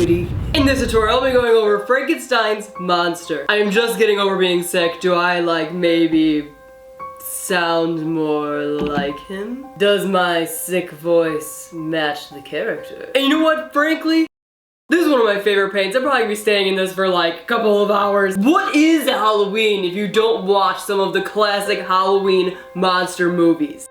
sweetie. In this tutorial, I'll be going over Frankenstein's monster. I am just getting over being sick. Do I, like, maybe sound more like him? Does my sick voice match the character? And you know what, frankly? This is one of my favorite paints. I'll probably be staying in this for like a couple of hours. What is Halloween if you don't watch some of the classic Halloween monster movies?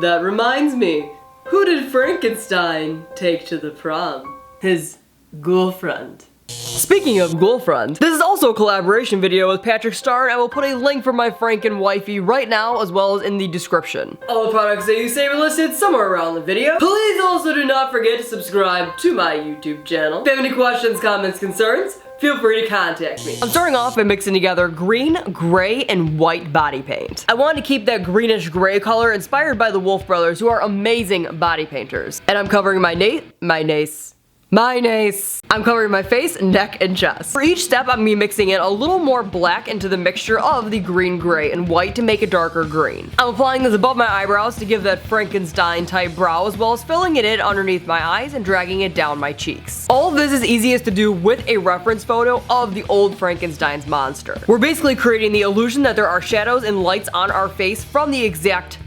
That reminds me, who did Frankenstein take to the prom? His girlfriend. Speaking of girlfriend, this is also a collaboration video with PatrickStarrr, and I will put a link for my Franken wifey right now as well as in the description. All the products that you save are listed somewhere around the video. Please also do not forget to subscribe to my YouTube channel. If you have any questions, comments, concerns, feel free to contact me. I'm starting off by mixing together green, gray, and white body paint. I wanted to keep that greenish gray color inspired by the Wolf brothers, who are amazing body painters. And I'm covering my nace. I'm covering my face, neck, and chest. For each step, I'm gonna be mixing in a little more black into the mixture of the green, gray, and white to make a darker green. I'm applying this above my eyebrows to give that Frankenstein type brow, as well as filling it in underneath my eyes and dragging it down my cheeks. All of this is easiest to do with a reference photo of the old Frankenstein's monster. We're basically creating the illusion that there are shadows and lights on our face from the exact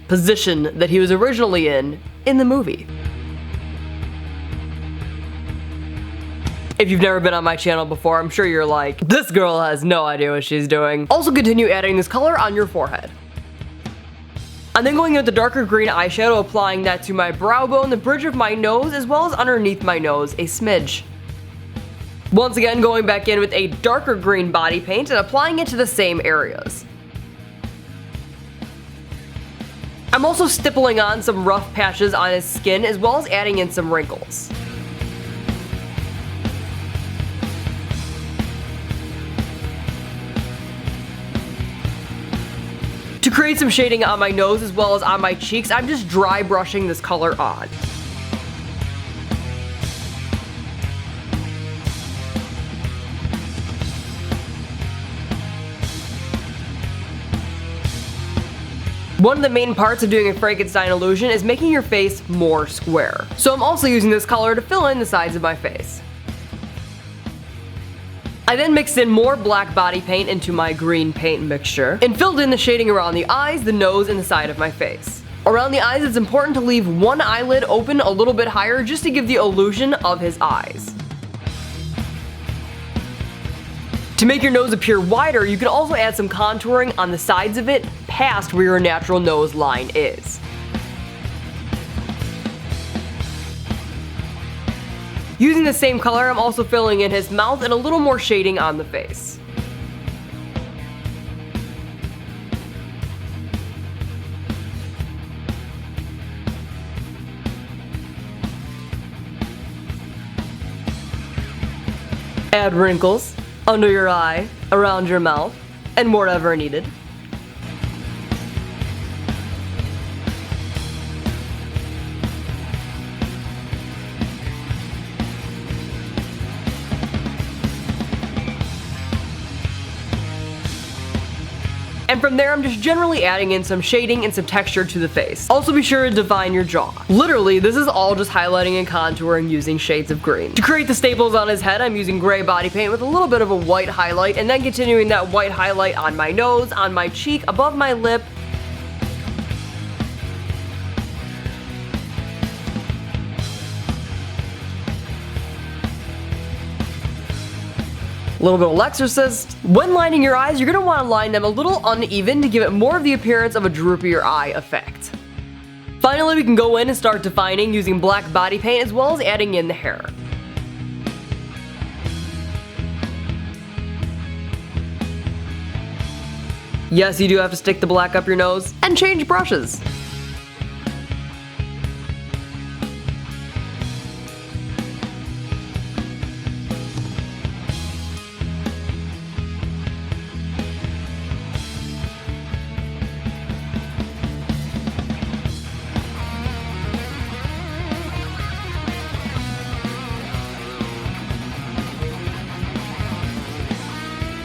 position that he was originally in the movie. If you've never been on my channel before, I'm sure you're like, this girl has no idea what she's doing. Also continue adding this color on your forehead. I'm then going in with the darker green eyeshadow, applying that to my brow bone, the bridge of my nose, as well as underneath my nose, a smidge. Once again, going back in with a darker green body paint and applying it to the same areas. I'm also stippling on some rough patches on his skin, as well as adding in some wrinkles. To create some shading on my nose as well as on my cheeks, I'm just dry brushing this color on. One of the main parts of doing a Frankenstein illusion is making your face more square. So I'm also using this color to fill in the sides of my face. I then mixed in more black body paint into my green paint mixture and filled in the shading around the eyes, the nose, and the side of my face. Around the eyes, it's important to leave one eyelid open a little bit higher just to give the illusion of his eyes. To make your nose appear wider, you can also add some contouring on the sides of it past where your natural nose line is. Using the same color, I'm also filling in his mouth and a little more shading on the face. Add wrinkles under your eye, around your mouth, and wherever needed. And from there, I'm just generally adding in some shading and some texture to the face. Also be sure to define your jaw. Literally, this is all just highlighting and contouring using shades of green. To create the staples on his head, I'm using gray body paint with a little bit of a white highlight, and then continuing that white highlight on my nose, on my cheek, above my lip, a little bit of Alexys. When lining your eyes, you're going to want to line them a little uneven to give it more of the appearance of a droopier eye effect. Finally, we can go in and start defining using black body paint as well as adding in the hair. Yes, you do have to stick the black up your nose and change brushes.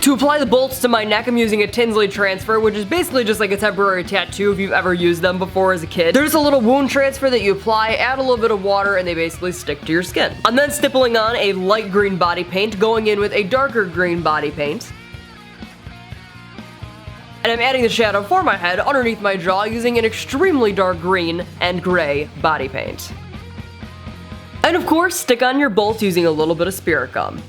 To apply the bolts to my neck, I'm using a Tinsley Transfer, which is basically just like a temporary tattoo if you've ever used them before as a kid. There's a little wound transfer that you apply, add a little bit of water, and they basically stick to your skin. I'm then stippling on a light green body paint, going in with a darker green body paint. And I'm adding the shadow for my head underneath my jaw using an extremely dark green and gray body paint. And of course, stick on your bolts using a little bit of spirit gum.